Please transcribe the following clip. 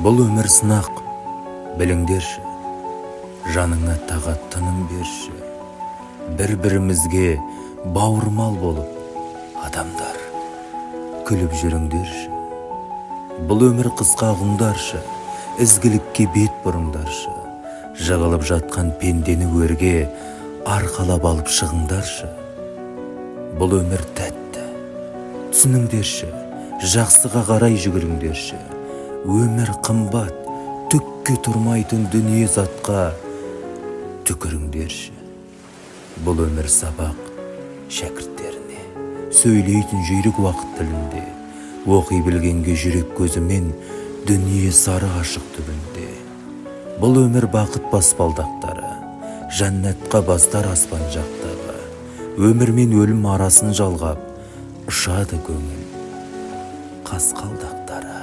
Бұл өмір сынақ, біліңдерші, жаныңа тағат тыным берші. Бір-бірімізге бауырмал болып, адамдар, күліп жүріңдерші. Бұл өмір қысқа ғұңдаршы, ізгілікке бет бұрыңдаршы. Жығылып жатқан пендені өрге арқалап алып шығыңдаршы. Бұл өмір тәтті, түсініңдерші, жақсыға қарай жүгіріңдерші. Өмір қымбат, түкке тұрмайтын дүние затқа түкіріңдерші. Бұл өмір сабақ шәкірттеріне, сөйлейтін жүйрік уақыт тілінде, оқи білгенге жүрек көзімен, дүние сары ашық түбінде. Бұл өмір бақыт баспалдақтары, жәннатқа бастар аспан жақтағы. Өмір мен өлім арасын жалғап, ұшады көңіл қасқалдақтары.